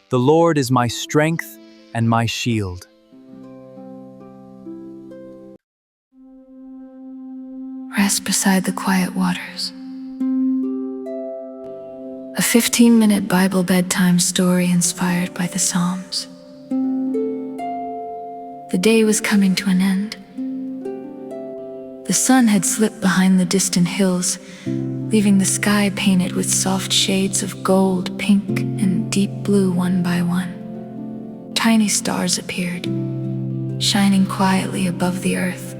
The Lord is my strength and my shield. Rest beside the quiet waters. A 15-minute Bible bedtime story inspired by the Psalms. The day was coming to an end. The sun had slipped behind the distant hills, leaving the sky painted with soft shades of gold, pink, and deep blue one by one. Tiny stars appeared, shining quietly above the earth.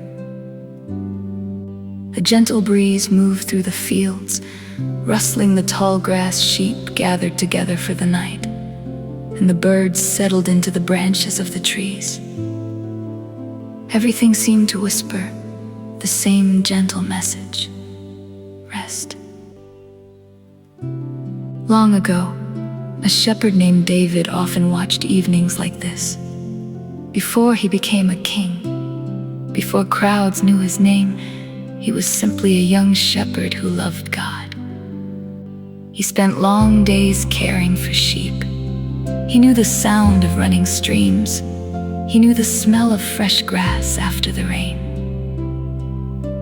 A gentle breeze moved through the fields, rustling the tall grass sheep gathered together for the night, and the birds settled into the branches of the trees. Everything seemed to whisper the same gentle message: rest. Long ago, a shepherd named David often watched evenings like this. Before he became a king, before crowds knew his name, he was simply a young shepherd who loved God. He spent long days caring for sheep. He knew the sound of running streams. He knew the smell of fresh grass after the rain.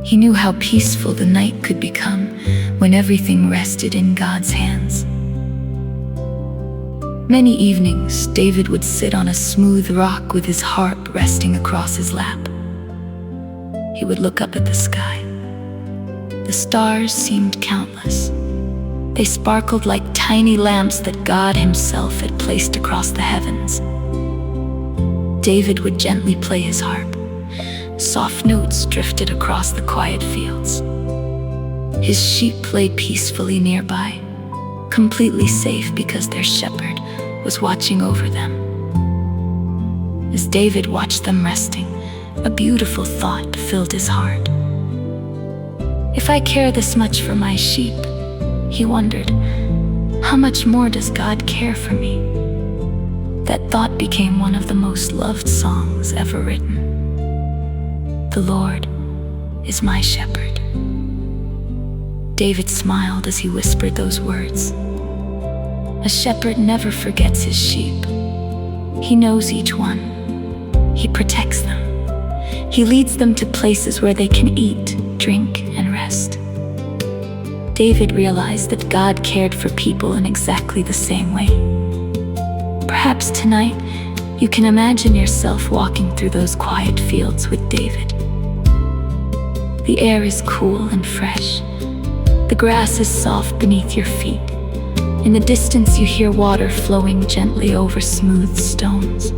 He knew how peaceful the night could become when everything rested in God's hands. Many evenings, David would sit on a smooth rock with his harp resting across his lap. He would look up at the sky. The stars seemed countless. They sparkled like tiny lamps that God himself had placed across the heavens. David would gently play his harp. Soft notes drifted across the quiet fields. His sheep lay peacefully nearby, completely safe because their shepherd was watching over them. As David watched them resting, a beautiful thought filled his heart. If I care this much for my sheep, he wondered, how much more does God care for me? That thought became one of the most loved songs ever written. The Lord is my shepherd. David smiled as he whispered those words. A shepherd never forgets his sheep. He knows each one. He protects them. He leads them to places where they can eat, drink, and rest. David realized that God cared for people in exactly the same way. Perhaps tonight, you can imagine yourself walking through those quiet fields with David. The air is cool and fresh. The grass is soft beneath your feet. In the distance, you hear water flowing gently over smooth stones.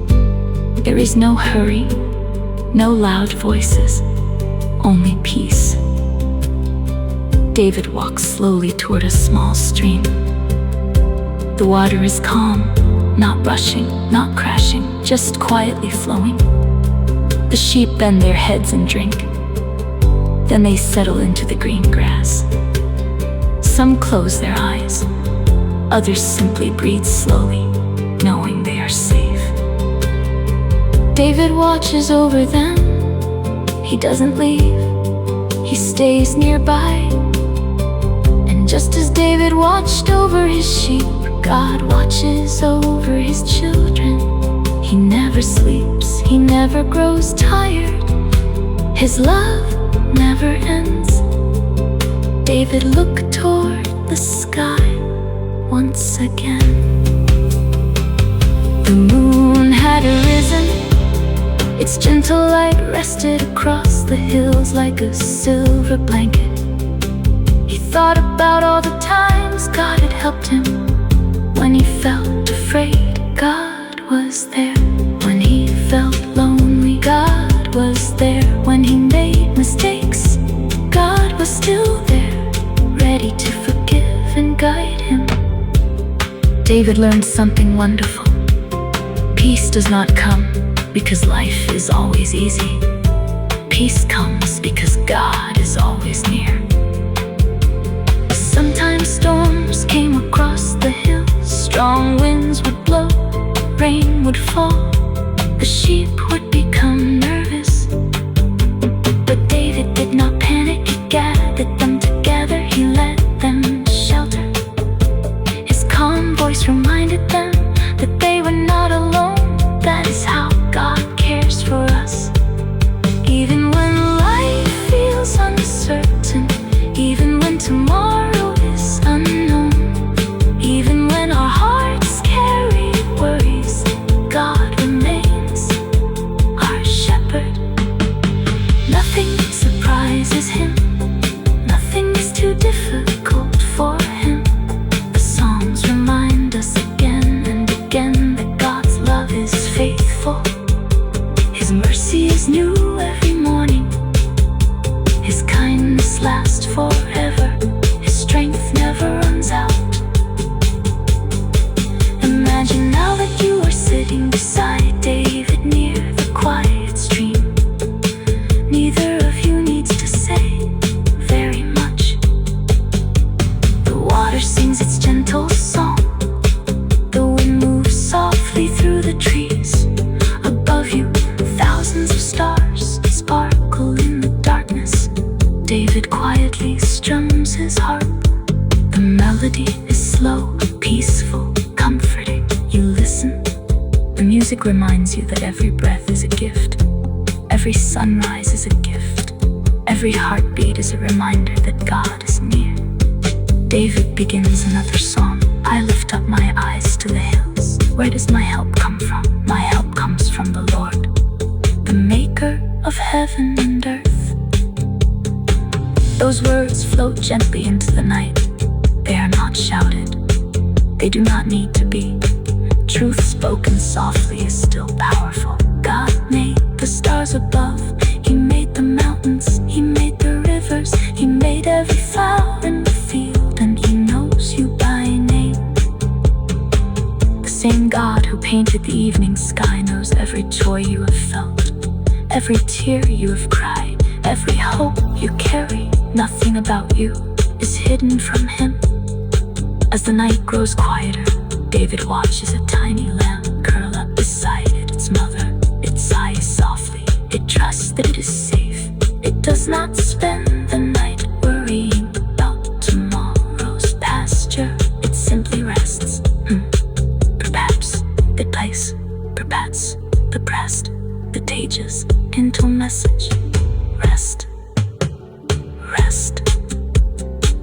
There is no hurry, no loud voices, only peace. David walks slowly toward a small stream. The water is calm, not rushing, not crashing, just quietly flowing. The sheep bend their heads and drink. Then they settle into the green grass. Some close their eyes. Others simply breathe slowly, knowing they are safe. David watches over them. He doesn't leave. He stays nearby. And just as David watched over his sheep, God watches over his children. He never sleeps. He never grows tired. His love never ends. David looked toward the sky once again. The moon had arisen. Its gentle light rested across the hills like a silver blanket. He thought about all the times God had helped him. When he felt afraid, God was there. When he felt lonely, God was there. When he made mistakes, God was still there, ready to forgive and guide him. David learned something wonderful. Peace does not come because life is always easy. Peace comes because God is always near. Sometimes storms came across the hills. Strong winds would blow, rain would fall. The sheep would become nervous. But David did not panic. He gathered them together. He led them to shelter. His calm voice reminded them that they again that God's love is faithful. His mercy is new every morning. His kindness lasts forever. His strength never runs out. Imagine now that you are sitting beside David near the quiet stream. Neither of you needs to say very much. The water sings its gentle song. The wind moves softly through the trees. Above you, thousands of stars sparkle in the darkness. David quietly strums his harp. The melody is slow, peaceful, comforting. You listen. The music reminds you that every breath is a gift. Every sunrise is a gift. Every heartbeat is a reminder that God is near. David begins another song. I lift up my eyes to the hills. Where does my help come from? My help comes from the Lord, the maker of heaven and earth. Those words float gently into the night. They are not shouted. They do not need to be. Truth spoken softly is still powerful. God made the stars above. He made the mountains. He made the rivers. He made every flower in the field, and He knows you by name. The same God who painted the evening sky knows every joy you have felt, every tear you have cried, every hope you carry. Nothing about you is hidden from Him. As the night grows quieter, David watches a tiny lamb curl up beside its mother. It sighs softly. It trusts that it is safe. It does not spend the night worrying about tomorrow's pasture. It simply rests. Perhaps it plays. Perhaps the breast. The Tejas into message. Rest. Rest.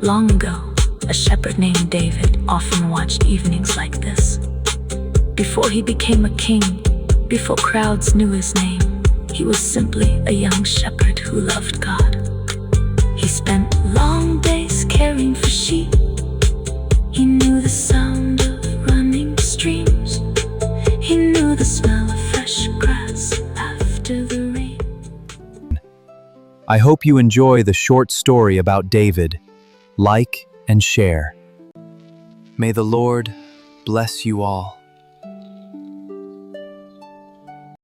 Long ago, a shepherd named David often watched evenings like this. Before he became a king, before crowds knew his name, he was simply a young shepherd who loved God. He spent long days caring for sheep. He knew the sound of running streams. He knew the smell of fresh grass after the rain. I hope you enjoy the short story about David. Like and share. May the Lord bless you all.